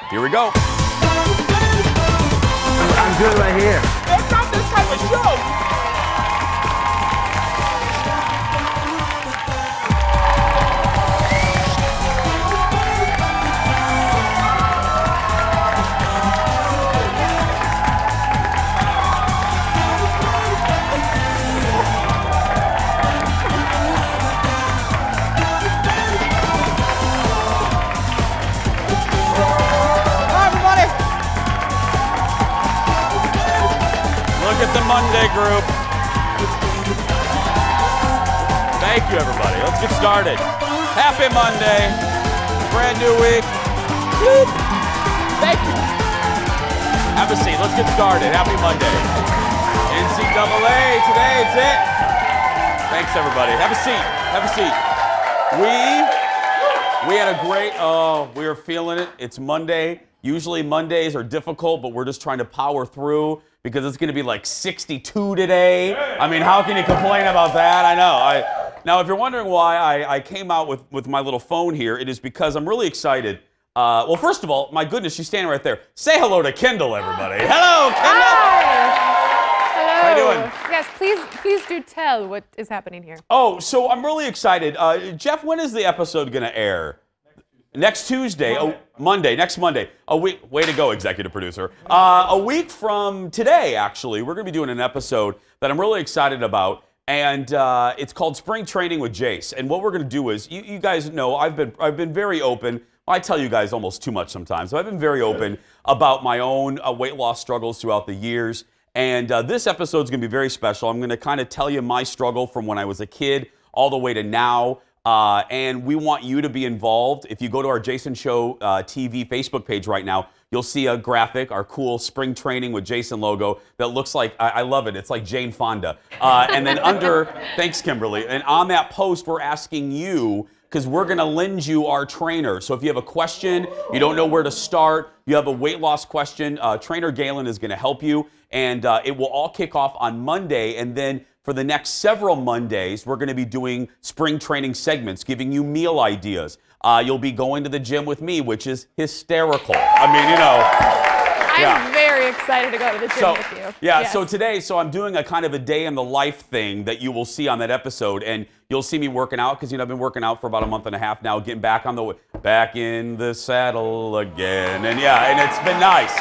Here we go. I'm good right here. It's not this type of show. Look at the Monday group. Thank you, everybody. Let's get started. Happy Monday. Brand new week. Woo. Thank you. Have a seat. Let's get started. Happy Monday. NCAA. Today, it's it. Thanks, everybody. Have a seat. Have a seat. We had a great, we are feeling it. It's Monday. Usually Mondays are difficult, but we're just trying to power through because it's going to be like 62 today. I mean, how can you complain about that? I know. Now, if you're wondering why I came out with my little phone here, it is because I'm really excited. Well, first of all, my goodness, she's standing right there. Say hello to Kendall, everybody. Hello, Kendall. Hi. Hello. How you doing? Yes, please do tell what is happening here. Oh, so I'm really excited. Jeff, when is the episode going to air? Next Tuesday, next Monday. A week, way to go, executive producer. A week from today, actually, we're going to be doing an episode that I'm really excited about, and it's called Spring Training with Jace. And what we're going to do is, you guys know, I've been very open. I tell you guys almost too much sometimes, so I've been very open about my own weight loss struggles throughout the years. And this episode is going to be very special. I'm going to kind of tell you my struggle from when I was a kid all the way to now. And we want you to be involved. If you go to our Jason Show TV Facebook page right now, you'll see a graphic, our cool Spring Training with Jason logo that looks like, I love it, it's like Jane Fonda. And then under, thanks Kimberly, and on that post we're asking you, because we're going to lend you our trainer. So if you have a question, you don't know where to start, you have a weight loss question, Trainer Galen is going to help you. And it will all kick off on Monday, and then for the next several Mondays, we're going to be doing spring training segments, giving you meal ideas. You'll be going to the gym with me, which is hysterical. I mean, you know. I'm very excited to go to the gym with you. Yeah, yes. So today, I'm doing a kind of a day in the life thing that you will see on that episode, and you'll see me working out, because, you know, I've been working out for about a month and a half now, getting back in the saddle again. And yeah, and it's been nice.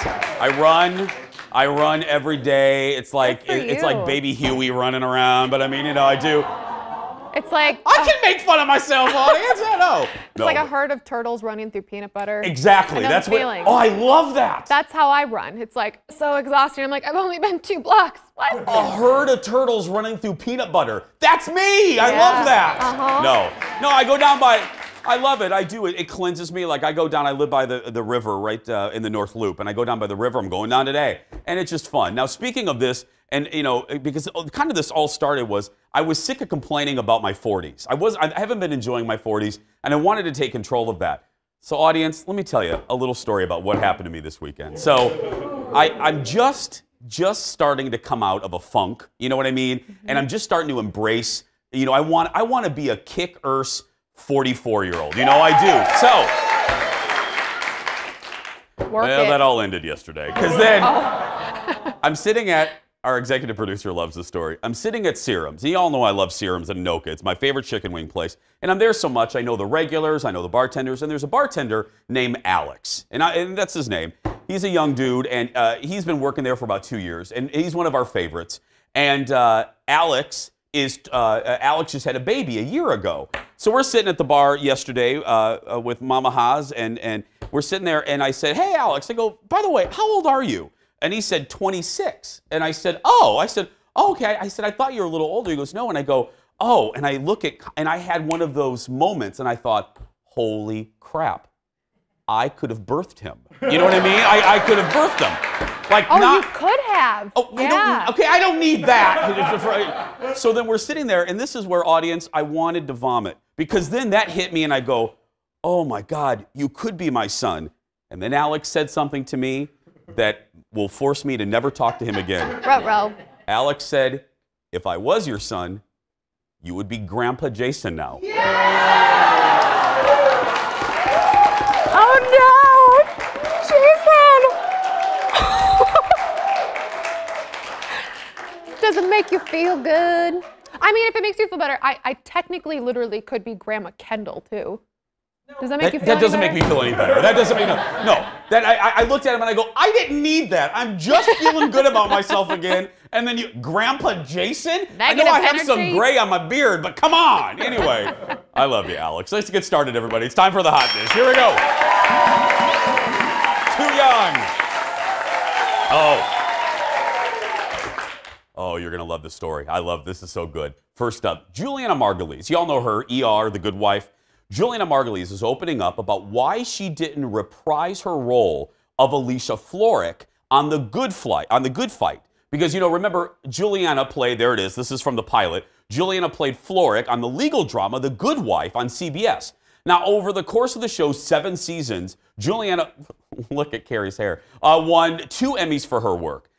I run every day. It's like baby Huey running around, but I mean, you know, I do. It's like I can make fun of myself, audience. I know. It's like a herd of turtles running through peanut butter. Exactly. That's what. Oh, I love that. That's how I run. It's like so exhausting. I'm like, I've only been 2 blocks. What? A herd of turtles running through peanut butter. That's me. I love that. No, I go down by. I love it. I do it. It cleanses me. Like I go down. I live by the river right in the North Loop, and I go down by the river. I'm going down today, and it's just fun. Now, speaking of this, and you know, because kind of this all started was I was sick of complaining about my 40s. I haven't been enjoying my 40s, and I wanted to take control of that. So, audience, let me tell you a little story about what happened to me this weekend. So, I'm just starting to come out of a funk. You know what I mean? Mm-hmm. And I'm just starting to embrace. You know, I want to be a kick-ass 44-year-old. You know, I do. So, that all ended yesterday. Because then I'm sitting at, our executive producer loves the story. I'm sitting at Serum's. You all know I love Serum's in Anoka. It's my favorite chicken wing place. And I'm there so much, I know the regulars, I know the bartenders, and there's a bartender named Alex. And that's his name. He's a young dude, and he's been working there for about 2 years. And he's one of our favorites. And Alex just had a baby a year ago. So we're sitting at the bar yesterday with Mama Haas, and we're sitting there, and I said, hey, Alex, I go, by the way, how old are you? And he said, 26. And I said, oh, okay. I said, I thought you were a little older. He goes, no. And I go, oh, and I look at, and I had one of those moments, and I thought, holy crap, I could have birthed him. You know what I mean? I could have birthed him. Like, you could have. Oh, yeah. I don't need that. So then we're sitting there, and this is where, audience, I wanted to vomit. Because then that hit me, and I go, oh my God, you could be my son. And then Alex said something to me that will force me to never talk to him again. Ruh-roh. Alex said, if I was your son, you would be Grandpa Jason now. Oh no! feel good. I mean, if it makes you feel better, I technically, literally could be Grandma Kendall, too. Does that make you feel That any doesn't better? make me feel any better. That doesn't make no. That I looked at him and I go, I didn't need that. I'm just feeling good about myself again. And then Grandpa Jason? I know I have some gray on my beard, but come on. Anyway, I love you, Alex. Let's get started, everybody. It's time for the hot dish. Here we go. Too young. Oh, you're gonna love this story. This is so good. First up, Julianna Margulies. Y'all know her, ER, The Good Wife. Julianna Margulies is opening up about why she didn't reprise her role of Alicia Florrick on The Good Fight. Because, remember, Julianna played, there it is, this is from the pilot, Julianna played Florrick on the legal drama The Good Wife on CBS. Now, over the course of the show's 7 seasons, Julianna, look at Carrie's hair, won 2 Emmys for her work.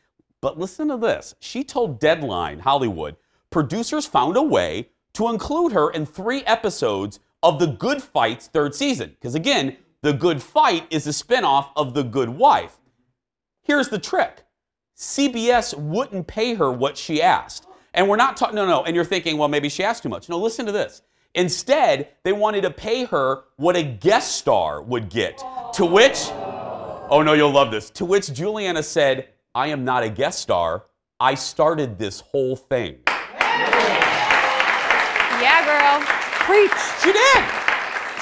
But listen to this. She told Deadline Hollywood, producers found a way to include her in 3 episodes of The Good Fight's 3rd season. Because again, The Good Fight is a spinoff of The Good Wife. Here's the trick. CBS wouldn't pay her what she asked. And we're not talking, no. And you're thinking, well, maybe she asked too much. No, listen to this. Instead, they wanted to pay her what a guest star would get. To which, oh no, you'll love this. To which Julianna said, I am not a guest star. I started this whole thing. Yeah, girl. Preach. She did.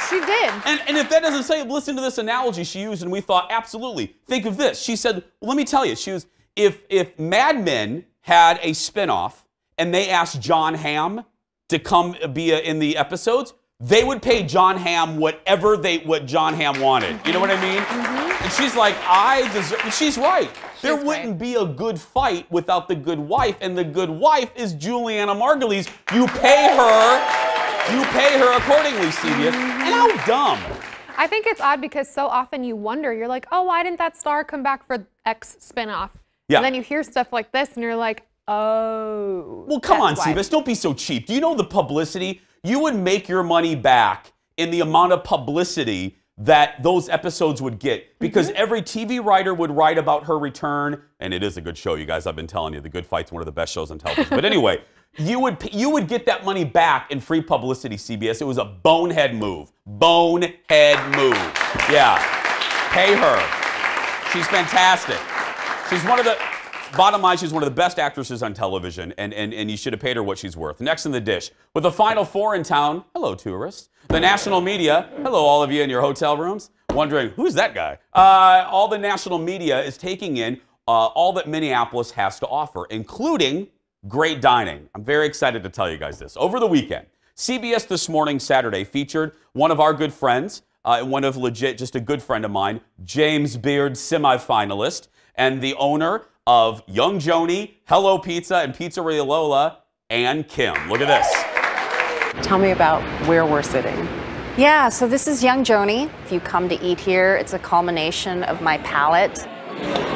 She did. And if that doesn't say, listen to this analogy she used, and we thought, absolutely. Think of this. She said, well, let me tell you, if Mad Men had a spinoff and they asked John Hamm to come be in the episodes, they would pay John Hamm what John Hamm wanted. You know what I mean? Mm-hmm. And she's like, she's right. There wouldn't be a Good Fight without The Good Wife, and The Good Wife is Julianna Margulies. You pay her accordingly, CBS. And how dumb. I think it's odd because so often you wonder, you're like, oh, why didn't that star come back for X spinoff? Yeah. And then you hear stuff like this and you're like, oh. Well, come on, CBS, don't be so cheap. Do you know the publicity? You would make your money back in the amount of publicity that those episodes would get, because every TV writer would write about her return, and it is a good show, you guys. I've been telling you, The Good Fight's one of the best shows on television. But anyway, you would get that money back in free publicity, CBS. It was a bonehead move. Bonehead move. Yeah. Pay her. She's fantastic. Bottom line, she's one of the best actresses on television, and you should have paid her what she's worth. Next in the dish, with the Final Four in town, hello, tourists. The national media, hello, all of you in your hotel rooms, wondering, who's that guy? All the national media is taking in all that Minneapolis has to offer, including great dining. I'm very excited to tell you guys this. Over the weekend, CBS This Morning Saturday featured one of our good friends, just a good friend of mine, James Beard, semifinalist, and the owner of Young Joni, Hello Pizza, and Pizzeria Lola, and Kim. Look at this. Tell me about where we're sitting. Yeah, so this is Young Joni. If you come to eat here, it's a culmination of my palate,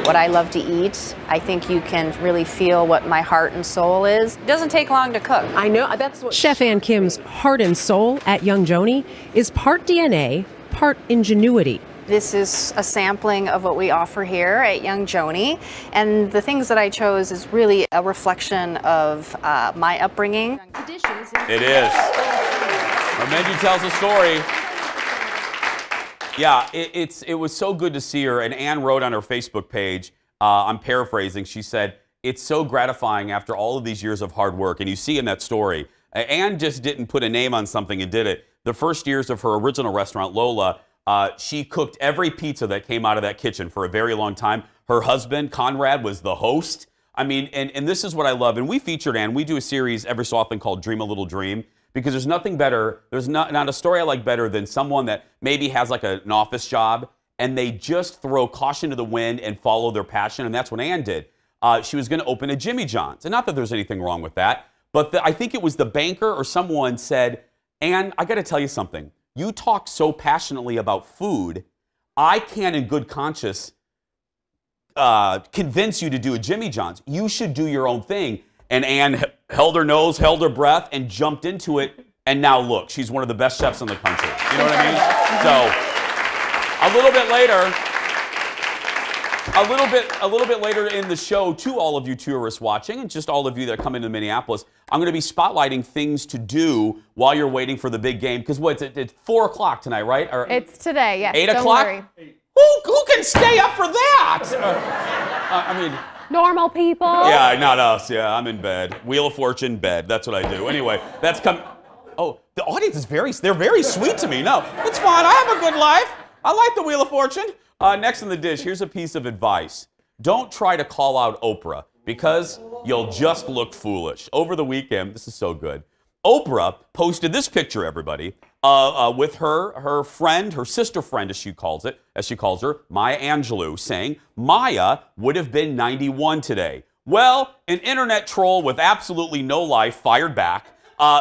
what I love to eat. I think you can really feel what my heart and soul is. It doesn't take long to cook. I know, that's what... Chef Ann Kim's heart and soul at Young Joni is part DNA, part ingenuity. This is a sampling of what we offer here at Young Joni, and the things that I chose is really a reflection of my upbringing. It is. Our menu tells a story. Yeah, it was so good to see her, and Ann wrote on her Facebook page, I'm paraphrasing, she said, it's so gratifying after all of these years of hard work, and you see in that story, Ann just didn't put a name on something and did it. The first years of her original restaurant, Lola, she cooked every pizza that came out of that kitchen for a very long time. Her husband, Conrad, was the host. I mean, and this is what I love. And we featured Ann. We do a series every so often called Dream a Little Dream, because there's nothing better. There's not a story I like better than someone that maybe has like an office job and they just throw caution to the wind and follow their passion. And that's what Ann did. She was going to open a Jimmy John's. And not that there's anything wrong with that, but I think it was the banker or someone said, Ann, I got to tell you something. You talk so passionately about food, I can in good conscience convince you to do a Jimmy John's. You should do your own thing. And Ann held her nose, held her breath, and jumped into it. And now look, she's one of the best chefs in the country. You know what I mean? So a little bit later, A little bit later in the show, to all of you tourists watching, and just all of you that come into Minneapolis, I'm going to be spotlighting things to do while you're waiting for the big game. Because it's 4 o'clock tonight, right? Or It's today, yes. 8 don't o'clock? worry. Who can stay up for that? I mean, Normal people. yeah, not us. Yeah, I'm in bed. Wheel of Fortune, bed. That's what I do. Anyway, that's come. Oh, the audience is they're very sweet to me. No, it's fine. I have a good life. I like the Wheel of Fortune. Next in the dish, here's a piece of advice. Don't try to call out Oprah because you'll just look foolish. Over the weekend, this is so good. Oprah posted this picture, everybody, with her friend, her sister friend, as she calls her, Maya Angelou, saying Maya would have been 91 today. Well, an internet troll with absolutely no life fired back.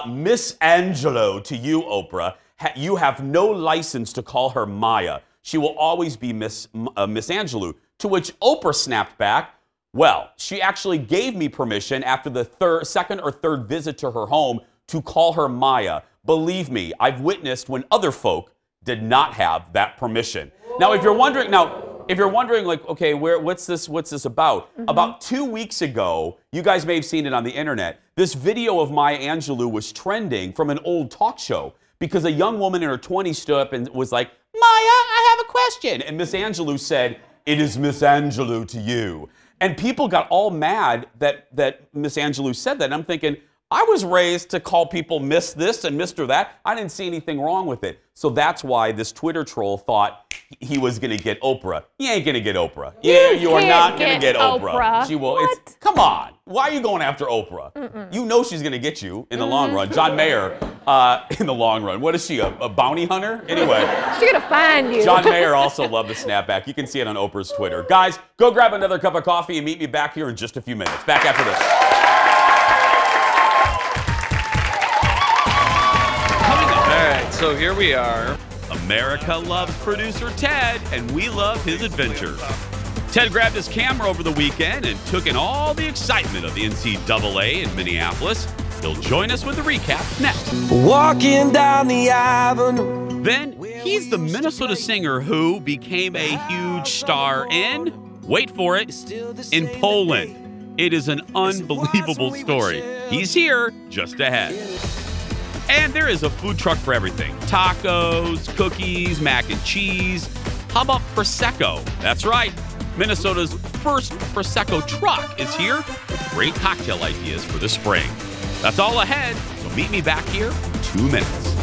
Miss Angelou, to you, Oprah, you have no license to call her Maya. She will always be Miss Angelou. To which Oprah snapped back, well, she actually gave me permission after the second or third visit to her home to call her Maya. Believe me, I've witnessed when other folk did not have that permission. Now, if you're wondering, like, okay, what's this about? Mm-hmm. About 2 weeks ago, you guys may have seen it on the internet. This video of Maya Angelou was trending from an old talk show because a young woman in her 20s stood up and was like, Maya, I have a question. And Miss Angelou said, it is Miss Angelou to you. And people got all mad that Miss Angelou said that. And I'm thinking, I was raised to call people Miss this and Mr. that. I didn't see anything wrong with it. So that's why this Twitter troll thought he was going to get Oprah. You ain't going to get Oprah. Yeah, you are not going to get Oprah. She will. Come on. Why are you going after Oprah? Mm-mm. You know she's going to get you in the long run. John Mayer, in the long run. What is she, a bounty hunter? Anyway. She's going to find you. John Mayer also loved the snapback. You can see it on Oprah's Twitter. Guys, go grab another cup of coffee and meet me back here in just a few minutes. Back after this. So here we are. America loves producer Ted, and we love his adventures. Ted grabbed his camera over the weekend and took in all the excitement of the NCAA in Minneapolis. He'll join us with the recap next. Walking down the avenue. Then, he's the Minnesota singer who became a huge star in, wait for it, in Poland. It is an unbelievable story. He's here just ahead. And there is a food truck for everything. Tacos, cookies, mac and cheese. How about Prosecco? That's right. Minnesota's first Prosecco truck is here with great cocktail ideas for the spring. That's all ahead, so meet me back here in 2 minutes.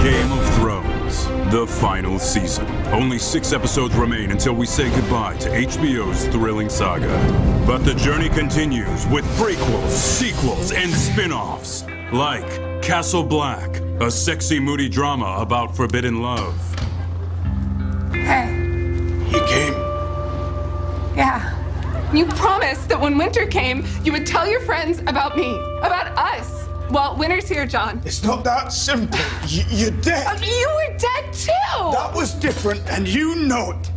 Game of Thrones, the final season. Only 6 episodes remain until we say goodbye to HBO's thrilling saga. But the journey continues with prequels, sequels, and spin-offs. Like Castle Black, a sexy, moody drama about forbidden love. Hey. You came? Yeah. You promised that when winter came, you would tell your friends about me, about us. Well, winter's here, John. It's not that simple. You're dead. You were dead too. That was different, and you know it.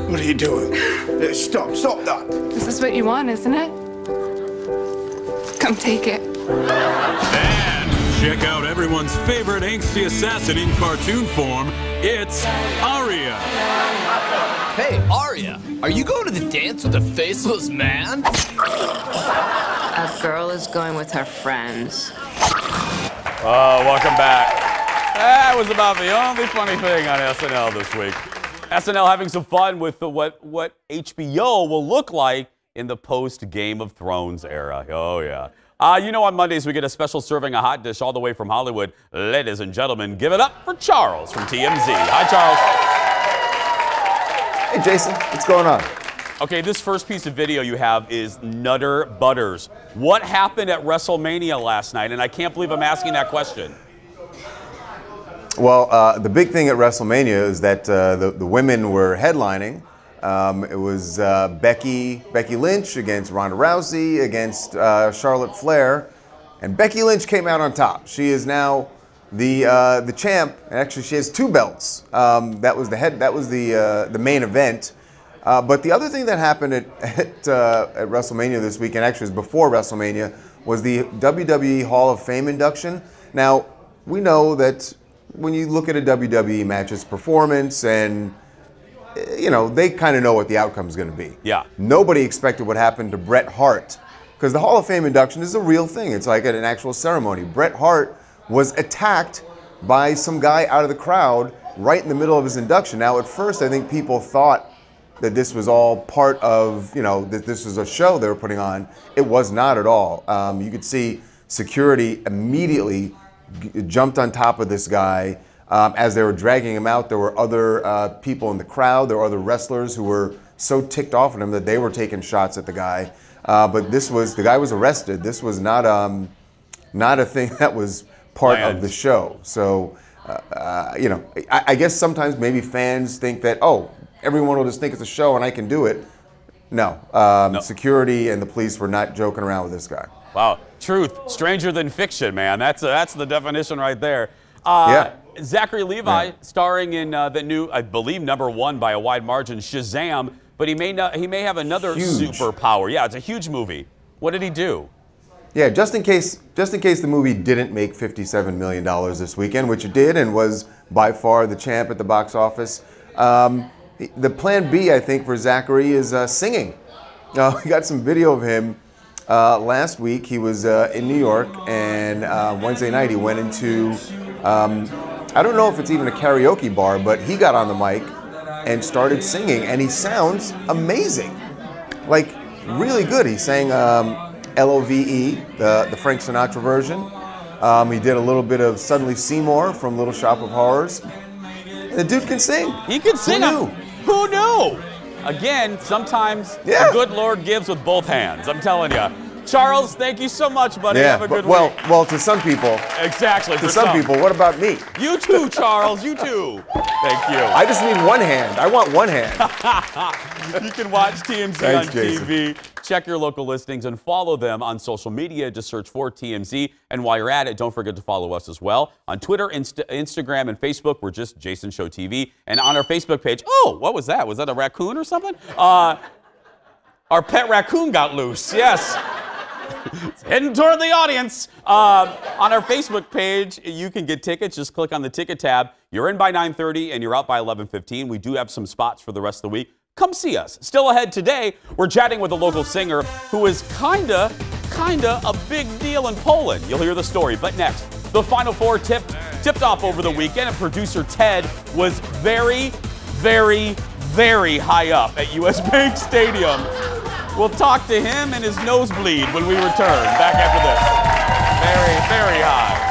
What are you doing? Stop that. This is what you want, isn't it? Come take it. And check out everyone's favorite angsty assassin in cartoon form. It's Arya. Hey, Arya, are you going to the dance with the faceless man? A girl is going with her friends. Oh, welcome back. That was about the only funny thing on SNL this week. SNL having some fun with what HBO will look like in the post-Game of Thrones era. Oh, yeah. You know, on Mondays we get a special serving of hot dish all the way from Hollywood. Ladies and gentlemen, give it up for Charles from TMZ. Hi, Charles. Hey, Jason. What's going on? Okay, this first piece of video you have is Nutter Butters. What happened at WrestleMania last night? And I can't believe I'm asking that question. Well, the big thing at WrestleMania is that the women were headlining. It was Becky Lynch against Ronda Rousey against Charlotte Flair, and Becky Lynch came out on top. She is now the champ, and actually she has 2 belts. That was the main event. But the other thing that happened at WrestleMania this weekend, actually it was before WrestleMania, was the WWE Hall of Fame induction. Now, we know that when you look at a WWE match, it's performance, and they kind of know what the outcome is going to be. Yeah. Nobody expected what happened to Bret Hart, because the Hall of Fame induction is a real thing. It's like an actual ceremony. Bret Hart was attacked by some guy out of the crowd right in the middle of his induction. Now, at first, I think people thought that this was all part of, that this was a show they were putting on. It was not at all. You could see security immediately jumped on top of this guy. As they were dragging him out, there were other people in the crowd. There were other wrestlers who were so ticked off at him that they were taking shots at the guy. But the guy was arrested. This was not a thing that was part of the show. So, I guess sometimes maybe fans think that, everyone will just think it's a show and I can do it. No. Security and the police were not joking around with this guy. Wow. Truth. Stranger than fiction, man. That's the definition right there. Zachary Levi starring in the new, I believe, #1 by a wide margin, Shazam, but he may have another superpower. Yeah, it's a huge movie. What did he do? Yeah, just in case the movie didn't make $57 million this weekend, which it did and was by far the champ at the box office. The plan B, I think, for Zachary is singing. We got some video of him last week. He was in New York, and Wednesday night he went into, I don't know if it's even a karaoke bar, but he got on the mic and started singing, and he sounds amazing. Like, really good. He sang L.O.V.E., the Frank Sinatra version. He did a little bit of Suddenly Seymour from Little Shop of Horrors. The dude can sing. He can sing. Who knew? Again, sometimes the good Lord gives with both hands. I'm telling you. Charles, thank you so much, buddy. Have a good week. Well, to some people. Exactly. To some people. What about me? You too, Charles. You too. Thank you. I just need one hand. I want one hand. You can watch TMZ on TV. Check your local listings and follow them on social media. Just search for TMZ. And while you're at it, don't forget to follow us as well. On Twitter, Instagram, and Facebook, we're just Jason Show TV. And on our Facebook page, what was that? Was that a raccoon or something? Our pet raccoon got loose. Yes. It's heading toward the audience. On our Facebook page, you can get tickets. Just click on the ticket tab. You're in by 9:30 and you're out by 11:15. We do have some spots for the rest of the week. Come see us. Still ahead today, we're chatting with a local singer who is kinda a big deal in Poland. You'll hear the story. But next, the Final Four tipped off over the weekend, and producer Ted was very, very, very high up at US Bank Stadium. We'll talk to him and his nosebleed when we return. Back after this. Very, very high.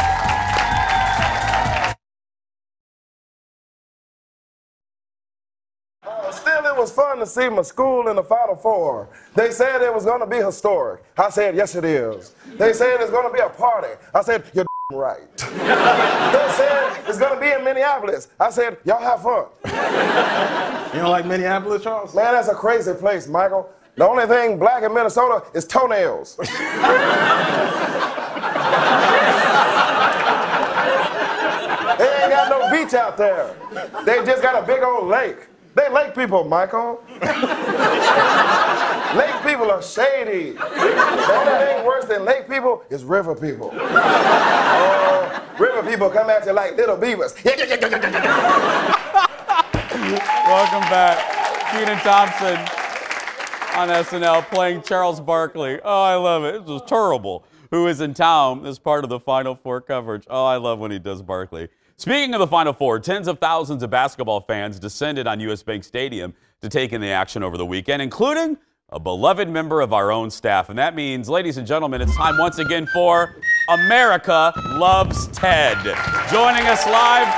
Still, it was fun to see my school in the Final Four. They said it was going to be historic. I said, yes, it is. They said it's going to be a party. I said, you're right. They said it's going to be in Minneapolis. I said, y'all have fun. You don't like Minneapolis, Charles? Man, that's a crazy place, Michael. The only thing black in Minnesota is toenails. They ain't got no beach out there. They just got a big old lake. They lake people, Michael. Lake people are shady. The only thing worse than lake people is river people. Oh, river people come at you like little beavers. Welcome back. Kenan Thompson on SNL playing Charles Barkley. Oh, I love it. It was terrible. Who is in town as part of the Final Four coverage. Oh, I love when he does Barkley. Speaking of the Final Four, tens of thousands of basketball fans descended on US Bank Stadium to take in the action over the weekend, including a beloved member of our own staff. And that means, ladies and gentlemen, it's time once again for America Loves Ted. Joining us live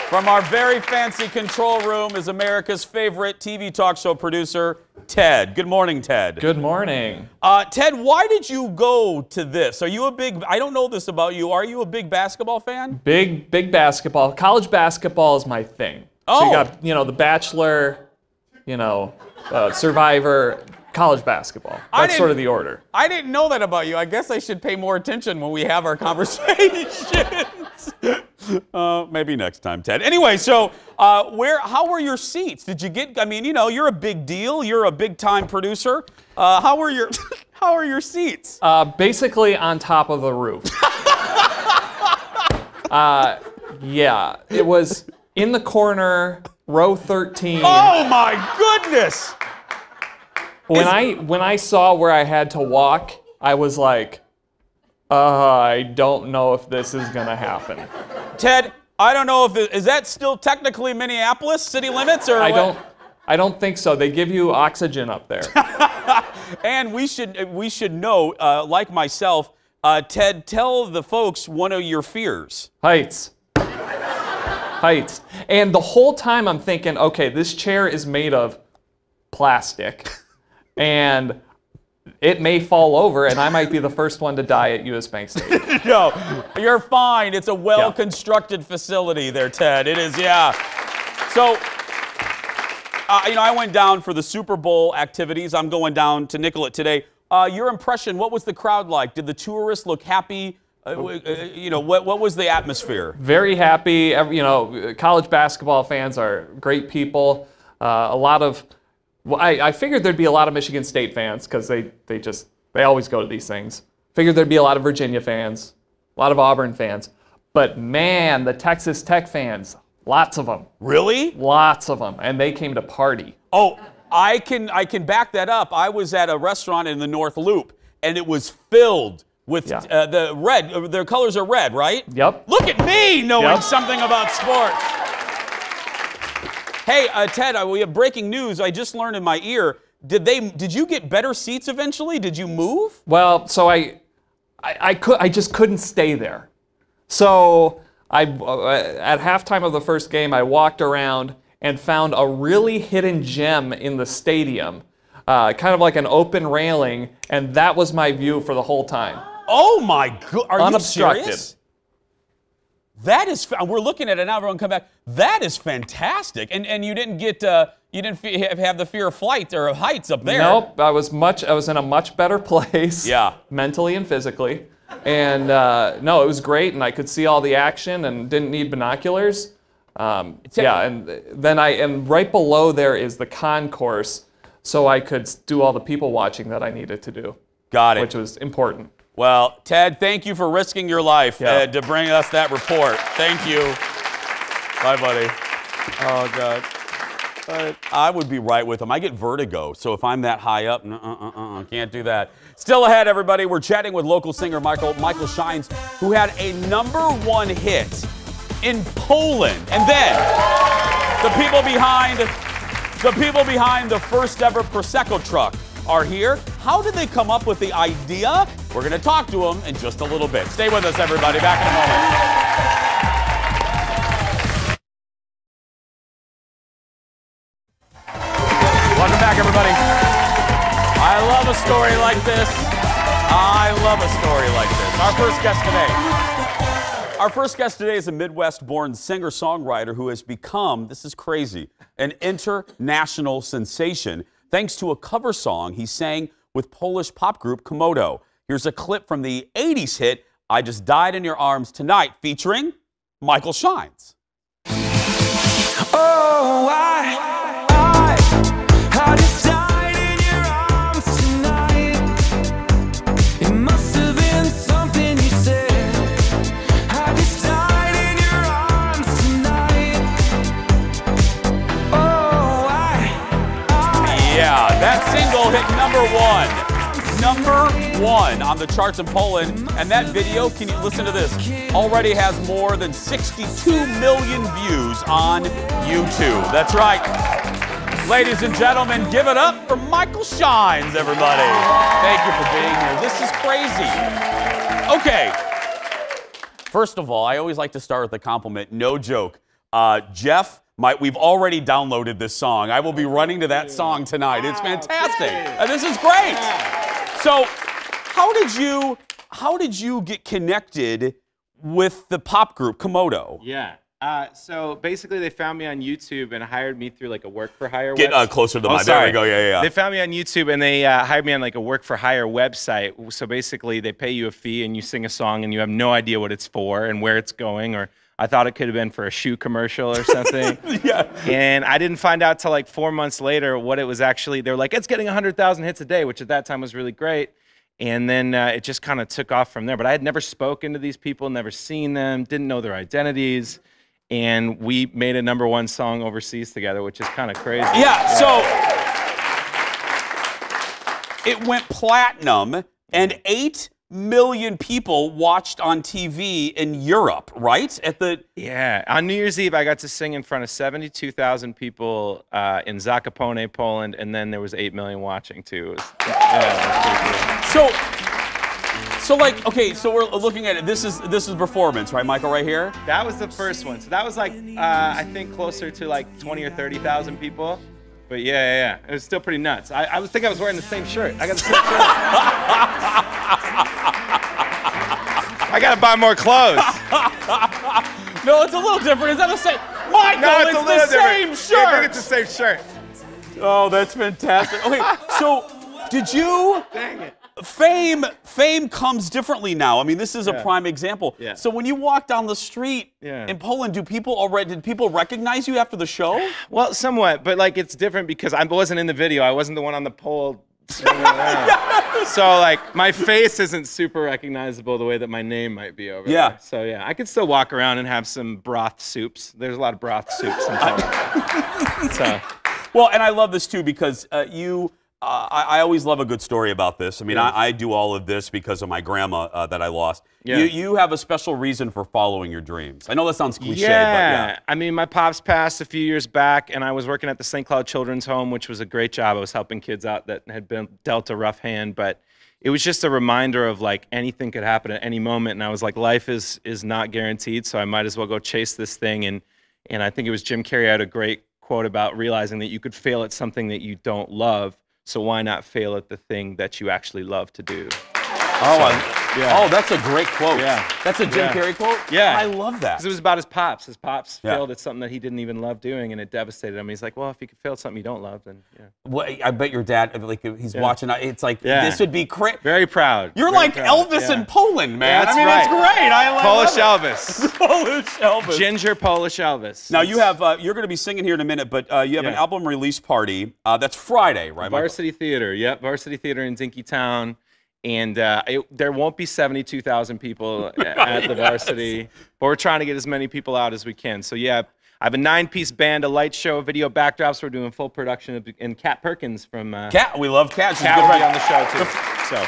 from our very fancy control room is America's favorite TV talk show producer, Ted. Good morning, Ted. Good morning. Ted, why did you go to this? Are you a big, I don't know this about you, are you a big basketball fan? Big basketball. College basketball is my thing. Oh. So you got, The Bachelor, Survivor, college basketball. That's sort of the order. I didn't know that about you. I guess I should pay more attention when we have our conversations. Maybe next time, Ted. Anyway, so how were your seats? Did you get? I mean, you know, you're a big deal. You're a big time producer. How were your How are your seats? Basically on top of the roof. Yeah, it was in the corner, row 13. Oh my goodness! When I saw where I had to walk, I was like, I don't know if this is gonna happen. Ted, I don't know if is that still technically Minneapolis city limits or I don't think so. They give you oxygen up there. And we should know, like myself, Ted, tell the folks one of your fears. Heights. Heights. And the whole time I'm thinking, okay, this chair is made of plastic, and it may fall over, and I might be the first one to die at US Bank Stadium. No, you're fine. It's a well-constructed facility there, Ted. It is, yeah. So, you know, I went down for the Super Bowl activities. I'm going down to Nicollet today. Your impression, what was the crowd like? Did the tourists look happy? You know, what was the atmosphere? Very happy. You know, college basketball fans are great people. A lot of, well, I figured there'd be a lot of Michigan State fans because they always go to these things. Figured there'd be a lot of Virginia fans, a lot of Auburn fans. But man, the Texas Tech fans, lots of them. Really? Lots of them, and they came to party. Oh, I can back that up. I was at a restaurant in the North Loop, and it was filled with the red. Their colors are red, right? Yep. Look at me knowing something about sports. Hey, Ted, we have breaking news. I just learned in my ear. Did you get better seats eventually? Did you move? Well, so I just couldn't stay there. So at halftime of the first game, I walked around and found a really hidden gem in the stadium, kind of like an open railing, and that was my view for the whole time. Oh my God! Are unobstructed. You serious? That is. We're looking at it now. Everyone come back. That is fantastic. And you didn't get you didn't have the fear of flight or of heights up there. Nope. I was in a much better place. Yeah. Mentally and physically, and no, it was great, and I could see all the action and didn't need binoculars. Yeah, and then right below there is the concourse, so I could do all the people watching that I needed to do. Got it. Which was important. Well, Ted, thank you for risking your life to bring us that report. Thank you. Bye, buddy. Oh, God. I would be right with him. I get vertigo, so if I'm that high up, can't do that. Still ahead, everybody. We're chatting with local singer Michael Shines, who had a #1 hit in Poland. And then the people behind the first ever Prosecco truck are here. How did they come up with the idea? We're going to talk to them in just a little bit. Stay with us, everybody. Back in a moment. Welcome back, everybody. I love a story like this. I love a story like this. Our first guest today is a Midwest-born singer-songwriter who has become, this is crazy, an international sensation thanks to a cover song he sang with Polish pop group Komodo. Here's a clip from the 80s hit, I Just Died in Your Arms Tonight, featuring Michael Shines. Oh, I just died in your arms tonight. It must have been something you said. I just died in your arms tonight. Oh, Yeah, that single hit #1. #1 on the charts in Poland. And that video, can you listen to this, already has more than 62 million views on YouTube. That's right. Ladies and gentlemen, give it up for Michael Shines, everybody. Thank you for being here. This is crazy. Okay. First of all, I always like to start with a compliment. No joke. Jeff, we've already downloaded this song. I will be running to that song tonight. It's fantastic. This is great. So, how did you get connected with the pop group Komodo? Yeah. So basically, they found me on YouTube and hired me through like a work for hire. Get closer to the mic. There we go. Yeah. They found me on YouTube and they hired me on like a work for hire website. So basically, they pay you a fee and you sing a song and you have no idea what it's for and where it's going or I thought it could have been for a shoe commercial or something. Yeah. And I didn't find out till like 4 months later what it was actually. They were like, it's getting 100,000 hits a day, which at that time was really great. And then it just kind of took off from there. But I had never spoken to these people, never seen them, didn't know their identities. And we made a #1 song overseas together, which is kind of crazy. Yeah, so it went platinum, and 8 million people watched on TV in Europe, right? Yeah, on New Year's Eve, I got to sing in front of 72,000 people in Zakopane, Poland, and then there was 8 million watching too. So like, okay, so we're looking at it. This is performance, right, Michael, right here? That was the first one. So that was like, I think closer to like 20 or 30,000 people. But yeah. It was still pretty nuts. I think I was wearing the same shirt. I got the same shirt. I gotta buy more clothes. No, it's a little different. Is that the same? Michael, No, it's the same shirt. I think it's the same shirt. Oh, that's fantastic. Okay, so did you? Dang it. Fame comes differently now. I mean, this is a Yeah. prime example. Yeah. So when you walk down the street in Poland, did people recognize you after the show? Well, somewhat, but like it's different because I wasn't in the video. I wasn't the one on the pole. So like my face isn't super recognizable the way that my name might be over there. So yeah, I could still walk around and have some broth soups. There's a lot of broth soups in Poland. So. Well, and I love this too because I always love a good story about this. I mean, I do all of this because of my grandma that I lost. Yeah. You have a special reason for following your dreams. I know that sounds cliche, but yeah. I mean, my pops passed a few years back, and I was working at the St. Cloud Children's Home, which was a great job. I was helping kids out that had been dealt a rough hand, but it was just a reminder of like anything could happen at any moment. And I was like, life is not guaranteed, so I might as well go chase this thing. And I think it was Jim Carrey had a great quote about realizing that you could fail at something that you don't love. So why not fail at the thing that you actually love to do? Oh, that's a great quote. Yeah. That's a Jim Carrey quote? Yeah. I love that. Because it was about his pops. His pops failed at something that he didn't even love doing, and it devastated him. He's like, well, if you could fail at something you don't love, then yeah. Well, I bet your dad, like, he's watching. It's like, this would be crazy. Very proud. You're Very like proud. Elvis in Poland, man. That's I mean, right. it's great. I Polish love it. Elvis. Polish Elvis. Ginger Polish Elvis. Now, you have, you're going to be singing here in a minute, but you have an album release party. That's Friday, right, Michael? Varsity Theater. Yep, Varsity Theater in Dinkytown. And there won't be 72,000 people at the Varsity, but we're trying to get as many people out as we can. So yeah, I have a 9-piece band, a light show, video backdrops. We're doing full production, and Kat Perkins from Kat. We love Kat. Kat will be on the show too. So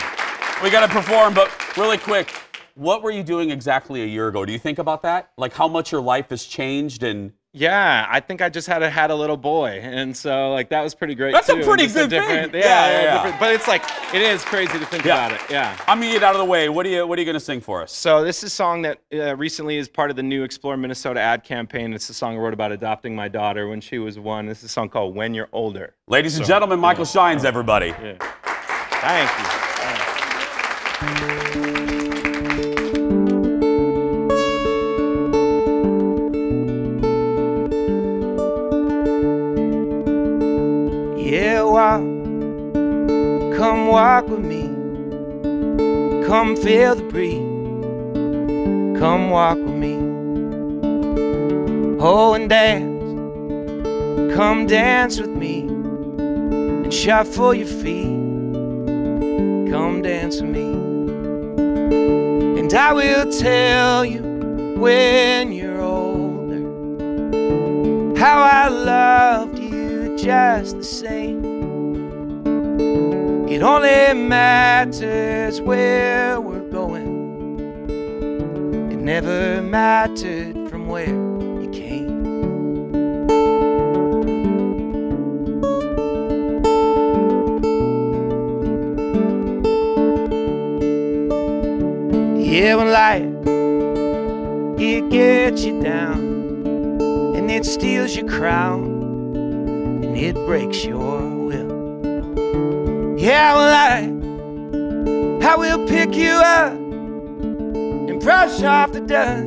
we got to perform, but really quick, what were you doing exactly a year ago? Do you think about that? Like how much your life has changed and. Yeah, I think I just had a little boy, and so like that was pretty great. That's too. a pretty Just good different, thing. Yeah. But it's like it is crazy to think about it. Yeah. I'm gonna get out of the way. What are you gonna sing for us? So this is a song that recently is part of the new Explore Minnesota ad campaign. It's a song I wrote about adopting my daughter when she was 1. This is a song called When You're Older. Ladies and gentlemen, Michael Shines, everybody. Yeah. Thank you. Yeah, come walk with me. Come feel the breeze. Come walk with me. Oh, and dance. Come dance with me. And shuffle your feet. Come dance with me. And I will tell you when you're older how I loved you just the same. It only matters where we're going. It never mattered from where you came. Yeah, when life, it gets you down, and it steals your crown, and it breaks your will. Yeah, well, I will pick you up and brush off the dust.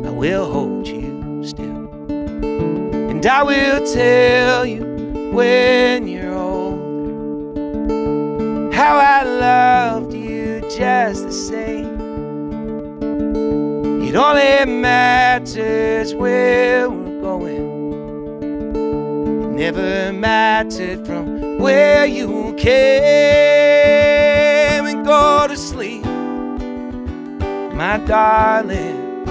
I will hold you still, and I will tell you when you're older how I loved you just the same. It only matters where we're going. It never mattered from where you came. And go to sleep, my darling.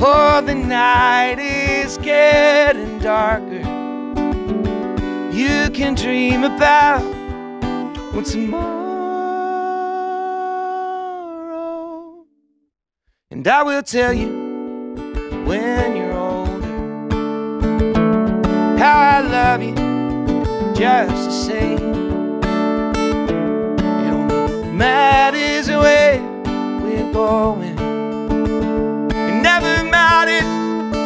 Oh, the night is getting darker. You can dream about what's tomorrow, and I will tell you when you're older how I love you just the same. It only matters where we're going. It never mattered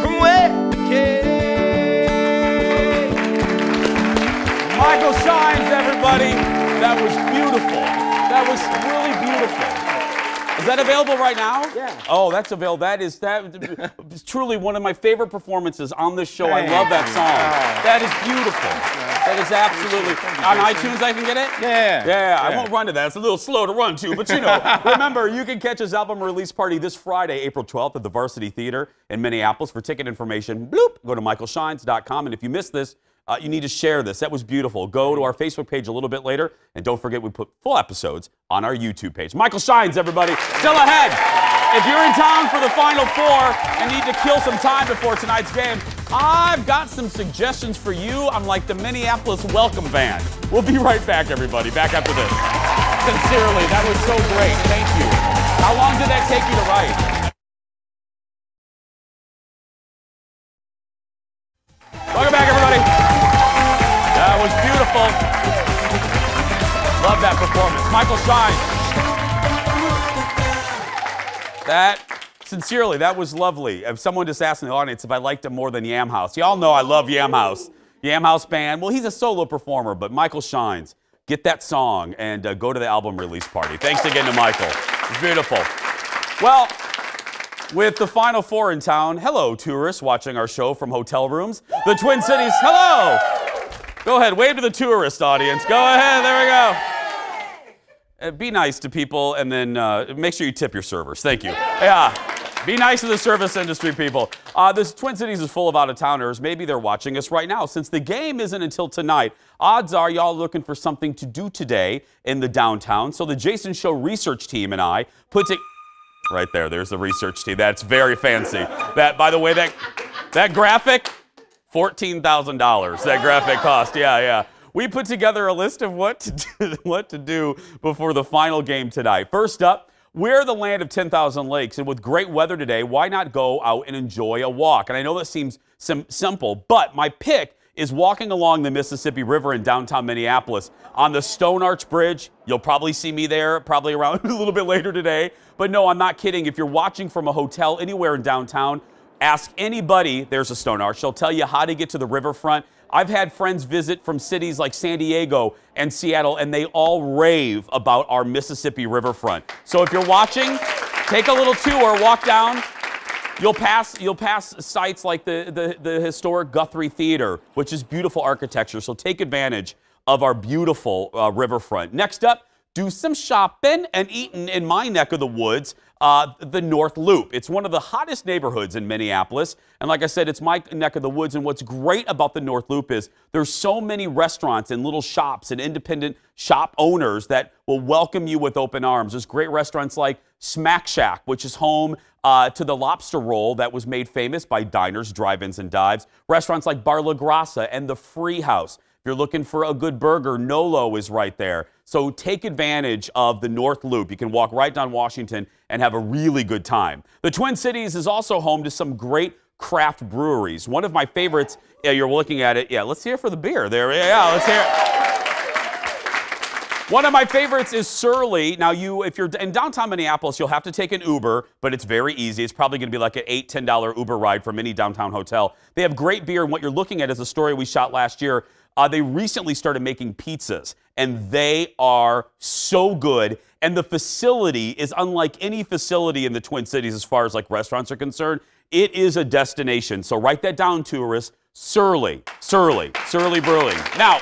from where we came. Michael Shines, everybody. That was beautiful. That was really beautiful. Is that available right now? Yeah. Oh, that's available. That is truly one of my favorite performances on this show. I love that song. That is beautiful. That is absolutely. On iTunes, I can get it? Yeah. I won't run to that. It's a little slow to run to, but you know. Remember, you can catch his album release party this Friday, April 12th at the Varsity Theater in Minneapolis. For ticket information, bloop, go to michaelshines.com. And if you missed this, you need to share this. That was beautiful. Go to our Facebook page a little bit later. And don't forget, we put full episodes on our YouTube page. Michael Shines, everybody. Still ahead. If you're in town for the Final Four and need to kill some time before tonight's game, I've got some suggestions for you. I'm like the Minneapolis welcome band. We'll be right back, everybody. Back after this. Sincerely, that was so great. Thank you. How long did that take you to write? Welcome back, everybody. That was beautiful. Love that performance. Michael Shines. Sincerely, that was lovely. If someone just asked in the audience if I liked him more than Yam House. Y'all know I love Yam House. Yam House Band. Well, he's a solo performer, but Michael Shines. Get that song and go to the album release party. Thanks again to Michael. It's beautiful. Well, with the Final Four in town, hello, tourists watching our show from hotel rooms. The Twin Cities, hello. Go ahead, wave to the tourist audience. Go ahead, there we go. Be nice to people and then make sure you tip your servers. Thank you. Yeah, be nice to the service industry people. This Twin Cities is full of out-of-towners. Maybe they're watching us right now. Since the game isn't until tonight, odds are y'all looking for something to do today in the downtown. So the Jason Show research team and I put together. Right there, there's the research team. That's very fancy. That, by the way, that graphic, $14,000. That graphic cost, yeah. We put together a list of what to do before the final game tonight. First up, we're the land of 10,000 lakes, and with great weather today, why not go out and enjoy a walk? And I know that seems simple, but my pick is walking along the Mississippi River in downtown Minneapolis on the Stone Arch Bridge. You'll probably see me there, probably around a little bit later today. But no, I'm not kidding. If you're watching from a hotel anywhere in downtown, ask anybody, there's a Stone Arch. They'll tell you how to get to the riverfront. I've had friends visit from cities like San Diego and Seattle, and they all rave about our Mississippi riverfront. So if you're watching, take a little tour, walk down. You'll pass sites like the historic Guthrie Theater, which is beautiful architecture. So take advantage of our beautiful riverfront. Next up, do some shopping and eating in my neck of the woods, the North Loop. It's one of the hottest neighborhoods in Minneapolis. And like I said, it's my neck of the woods. And what's great about the North Loop is there's so many restaurants and little shops and independent shop owners that will welcome you with open arms. There's great restaurants like Smack Shack, which is home to the lobster roll that was made famous by diners, drive-ins, and dives. Restaurants like Bar La Grassa and the Free House. If you're looking for a good burger, Nolo is right there. So take advantage of the North Loop. You can walk right down Washington and have a really good time. The Twin Cities is also home to some great craft breweries. One of my favorites, you're looking at it. Yeah, let's hear it for the beer there. Yeah, let's hear it. One of my favorites is Surly. Now, if you're in downtown Minneapolis, you'll have to take an Uber, but it's very easy. It's probably going to be like an $8, $10 Uber ride from any downtown hotel. They have great beer, and what you're looking at is a story we shot last year. They recently started making pizzas, and they are so good. And the facility is unlike any facility in the Twin Cities as far as like restaurants are concerned. It is a destination. So write that down, tourists. Surly Brewing. Now,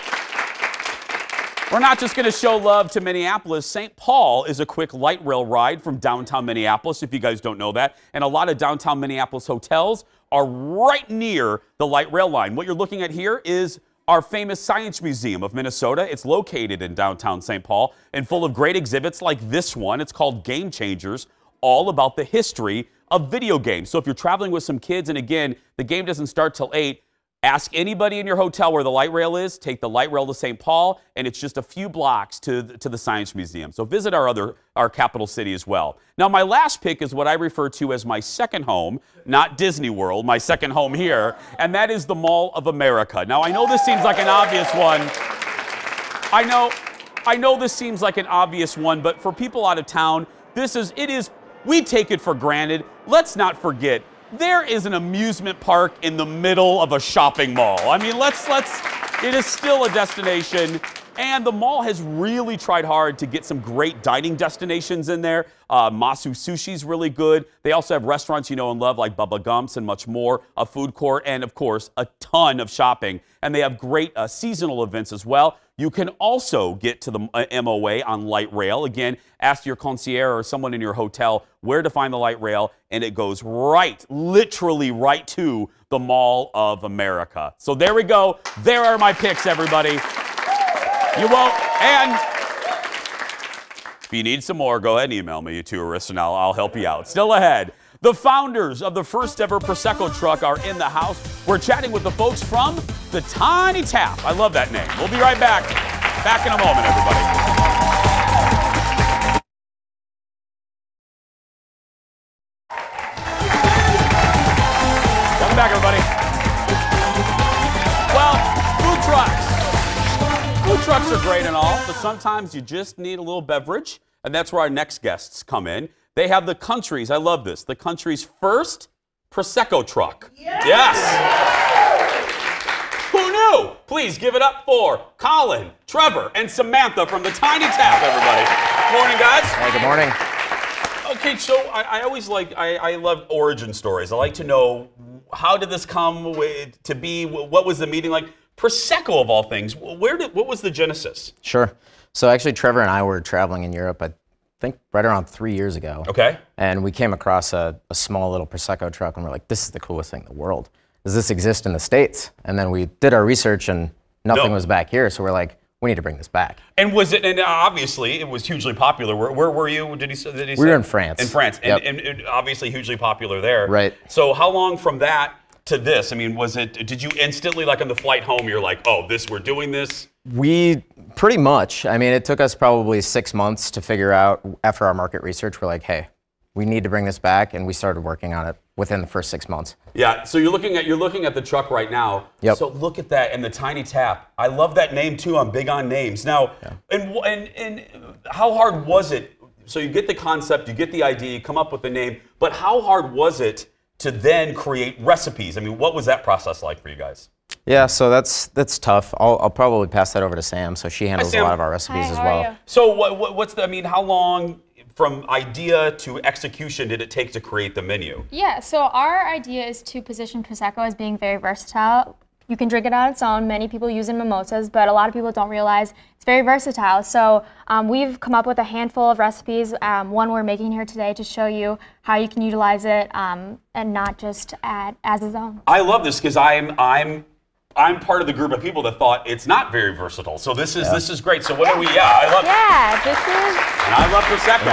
We're not just going to show love to Minneapolis. St. Paul is a quick light rail ride from downtown Minneapolis, if you guys don't know that. And a lot of downtown Minneapolis hotels are right near the light rail line. What you're looking at here is our famous Science Museum of Minnesota. It's located in downtown St. Paul and full of great exhibits like this one. It's called Game Changers, all about the history of video games. So if you're traveling with some kids, and again, the game doesn't start till 8, ask anybody in your hotel where the light rail is, take the light rail to St. Paul, and it's just a few blocks to the Science Museum. So visit our capital city as well. Now, my last pick is what I refer to as my second home, not Disney World, my second home here, and that is the Mall of America. Now, I know this seems like an obvious one. I know this seems like an obvious one, but for people out of town, we take it for granted. Let's not forget, there is an amusement park in the middle of a shopping mall. I mean, it is still a destination. And the mall has really tried hard to get some great dining destinations in there. Masu Sushi's really good. They also have restaurants you know and love like Bubba Gump's and much more, a food court, and of course, a ton of shopping. And they have great seasonal events as well. You can also get to the MOA on light rail. Again, ask your concierge or someone in your hotel where to find the light rail, and it goes literally right to the Mall of America. So there we go. There are my picks, everybody. You won't, and if you need some more, go ahead and email me, you tourists, and I'll help you out. Still ahead, the founders of the first ever Prosecco truck are in the house. We're chatting with the folks from the Tiny Tap. I love that name. We'll be right back. Back in a moment, everybody. Welcome back, everybody. Well, food trucks. Food trucks are great and all, but sometimes you just need a little beverage, and that's where our next guests come in. They have the country's, I love this, the country's first Prosecco truck. Yes! Who knew? Please give it up for Colin, Trevor, and Samantha from the Tiny Tap, everybody. Good morning, guys. Hey, good morning. Okay, so I love origin stories. I like to know, how did this come to be? What was the meeting like? Prosecco, of all things, what was the genesis? Sure. So actually, Trevor and I were traveling in Europe, I think right around 3 years ago. Okay. And we came across a small little Prosecco truck, and we're like, this is the coolest thing in the world. Does this exist in the States? And then we did our research, and nothing was back here, so we're like, we need to bring this back. And and obviously, it was hugely popular. Where were you? Did he say? We were in France. In France, Yep. and obviously hugely popular there. Right. So how long from that to this? I mean, did you instantly, like on the flight home, you're like, oh, we're doing this? We pretty much. I mean, it took us probably 6 months to figure out, after our market research, we're like, hey, we need to bring this back, and we started working on it within the first 6 months. Yeah, so you're looking at the truck right now. Yep. So look at that, and the Tiny Tap. I love that name too. I'm big on names. Now, and how hard was it? So you get the concept, you get the idea, you come up with the name, but how hard was it to then create recipes? I mean, what was that process like for you guys? Yeah, so that's tough. I'll probably pass that over to Sam, so she handles a lot of our recipes as well. So how long from idea to execution did it take to create the menu? Yeah, so our idea is to position Prosecco as being very versatile. You can drink it on its own. Many people use it in mimosas, but a lot of people don't realize it's very versatile. So we've come up with a handful of recipes. One we're making here today to show you how you can utilize it and not just as its own. I love this because I'm part of the group of people that thought it's not very versatile. So this is great. So what are we? Yeah, I love. Yeah, this is. And I love Prosecco.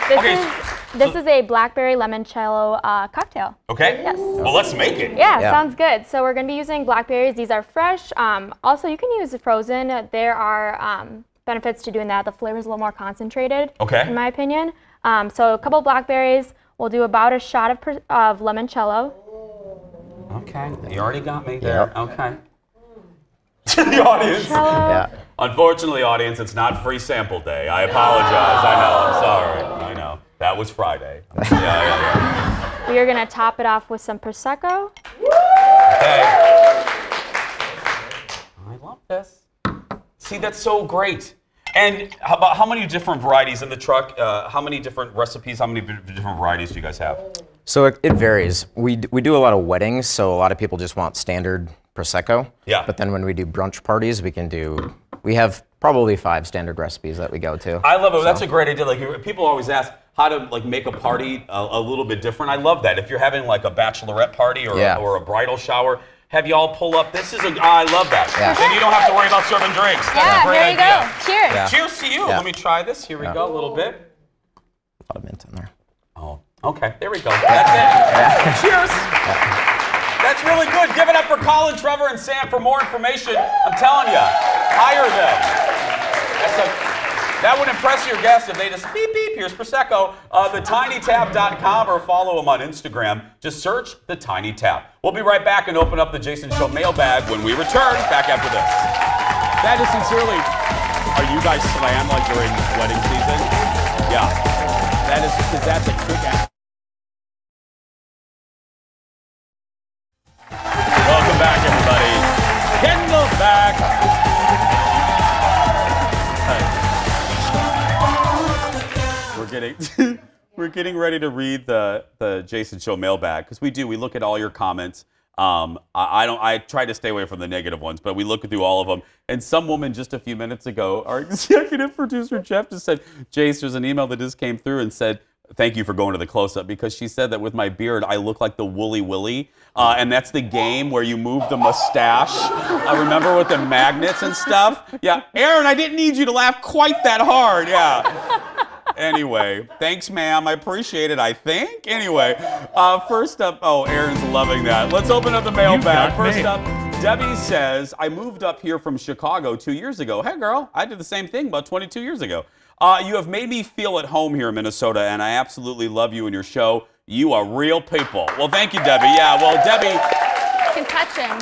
Yeah. So this is a blackberry limoncello cocktail. Okay. Yes. Well, let's make it. Yeah, sounds good. So we're going to be using blackberries. These are fresh. Also, you can use frozen. There are benefits to doing that. The flavor is a little more concentrated. Okay. In my opinion. So a couple blackberries. We'll do about a shot of limoncello. Okay, you already got me there. Yep. Okay. The audience. Yeah. Unfortunately, audience, it's not free sample day. I apologize. I know. I'm sorry. I know. That was Friday. Yeah. We are going to top it off with some Prosecco. Okay. I love this. See, that's so great. And how many different varieties in the truck? How many different recipes? How many different varieties do you guys have? So it varies. We do a lot of weddings, so a lot of people just want standard Prosecco. Yeah. But then when we do brunch parties, we have probably 5 standard recipes that we go to. I love it. So. That's a great idea. Like people always ask how to like make a party a little bit different. I love that. If you're having like a bachelorette party or a bridal shower, have y'all pull up. This is I love that. Yeah. And you don't have to worry about serving drinks. That's a great there you idea. go. Cheers. Yeah. Cheers to you. Yeah. Let me try this. Here we go. A little bit. A lot of mint in there. Oh, okay. There we go. That's it. Cheers. That's really good. Give it up for Colin, Trevor, and Sam for more information. I'm telling you, hire them. That would impress your guests if they just beep, beep, here's Prosecco. TheTinyTap.com or follow them on Instagram. Just search The Tiny Tap. We'll be right back and open up the Jason Show mailbag when we return back after this. That is sincerely, are you guys slammed like during wedding season? Yeah. That is because that's a quick act. Welcome back, everybody. Kendall's back. We're getting ready to read the Jason Show mailbag because we look at all your comments. I try to stay away from the negative ones, but we look through all of them. And some woman just a few minutes ago, our executive producer Jeff just said, Jace, there's an email that just came through and said, thank you for going to the close-up, because she said that with my beard, I look like the Wooly Willy. And that's the game where you move the mustache. I remember with the magnets and stuff. Yeah, Aaron, I didn't need you to laugh quite that hard. Yeah. Anyway, thanks, ma'am. I appreciate it, I think. Anyway, first up, oh, Aaron's loving that. Let's open up the mailbag. First up, Debbie says, I moved up here from Chicago 2 years ago. Hey, girl, I did the same thing about 22 years ago. You have made me feel at home here in Minnesota, and I absolutely love you and your show. You are real people. Well, thank you, Debbie. Yeah, well, Debbie... You can touch him.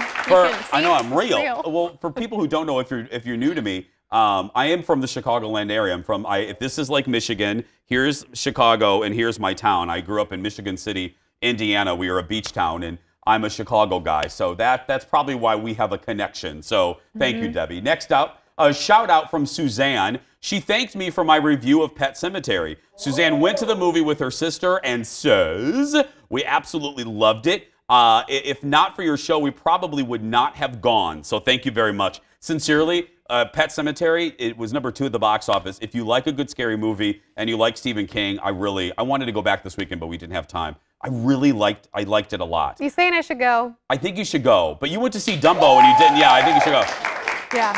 I know I'm real. Well, for people who don't know, if you're new to me, I am from the Chicagoland area. If this is like Michigan, here's Chicago and here's my town. I grew up in Michigan City, Indiana. We are a beach town, and I'm a Chicago guy. So that's probably why we have a connection. So thank you, Debbie. Next up, a shout out from Suzanne. She thanked me for my review of Pet Sematary. Suzanne went to the movie with her sister and says, we absolutely loved it. If not for your show, we probably would not have gone. So thank you very much. Sincerely, Pet Sematary, it was #2 at the box office. If you like a good scary movie and you like Stephen King, I wanted to go back this weekend, but we didn't have time. I liked it a lot. You saying I should go? I think you should go. But you went to see Dumbo and you didn't. Yeah, I think you should go. Yeah.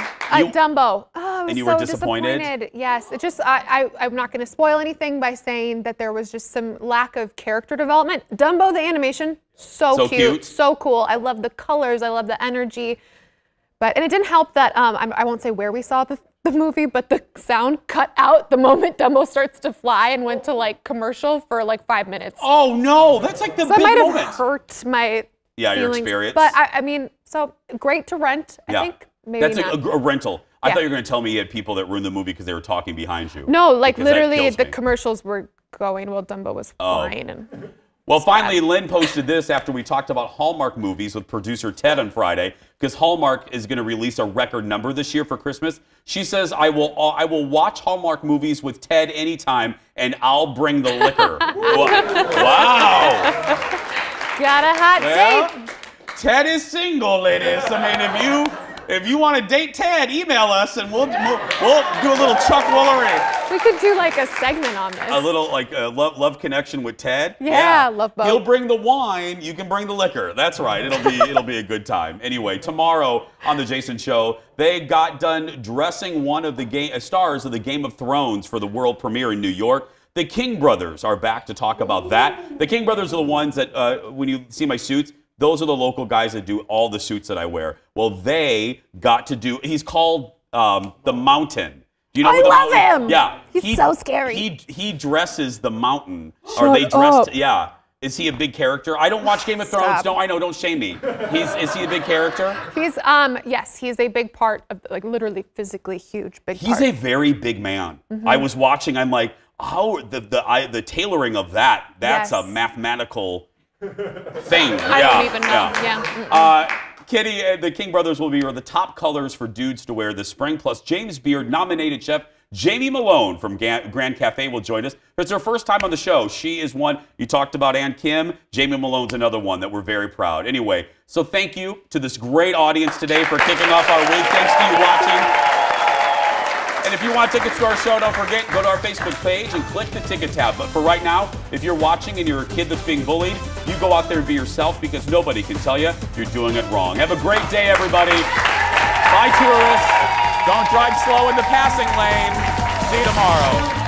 Dumbo. Oh, I was and you so were disappointed? Yes. It just, I'm not going to spoil anything by saying that there was just some lack of character development. Dumbo, the animation, so cute, so cool. I love the colors. I love the energy. And it didn't help that, I won't say where we saw the movie, but the sound cut out the moment Dumbo starts to fly and went to like commercial for like 5 minutes. Oh no, that's like the big moment. That might have hurt my feelings. Your experience. But I mean, so great to rent, I think. Maybe that's not. a rental. I thought you were going to tell me you had people that ruined the movie because they were talking behind you. No, like literally the commercials were going while Dumbo was flying. Well, finally, Lynn posted this after we talked about Hallmark movies with producer Ted on Friday, because Hallmark is going to release a record number this year for Christmas. She says, I will watch Hallmark movies with Ted anytime, and I'll bring the liquor. Wow. Got a hot date. Ted is single, ladies. I mean, if you want to date Ted, email us and we'll do a little Chuck Woolery. We could do like a segment on this. A little like love connection with Ted. Yeah, love both. He'll bring the wine. You can bring the liquor. That's right. It'll be a good time. Anyway, tomorrow on the Jason Show, they got done dressing one of the stars of the Game of Thrones for the world premiere in New York. The King brothers are back to talk about that. The King brothers are the ones that when you see my suits, those are the local guys that do all the suits that I wear. Well, they got to do, he's called the Mountain. Do you know I love him. Yeah. He's so scary. He dresses the Mountain. Shut they dressed, up. Yeah. Is he a big character? I don't watch Game of Thrones. No, I know, don't shame me. Is he a big character? He's, yes, he's a big part of, like literally physically huge, big part. He's a very big man. Mm-hmm. I was watching, I'm like, how the tailoring of that's a mathematical thing. I don't even know. Yeah. Kitty, the King brothers will be the top colors for dudes to wear this spring. Plus, James Beard nominated chef Jamie Malone from Grand Cafe will join us. It's her first time on the show. She is one. You talked about Ann Kim. Jamie Malone's another one that we're very proud. Anyway, so thank you to this great audience today for kicking off our week. Thanks to you watching. And if you want tickets to our show, don't forget, go to our Facebook page and click the ticket tab. But for right now, if you're watching and you're a kid that's being bullied, you go out there and be yourself because nobody can tell you you're doing it wrong. Have a great day, everybody. Bye, tourists. Don't drive slow in the passing lane. See you tomorrow.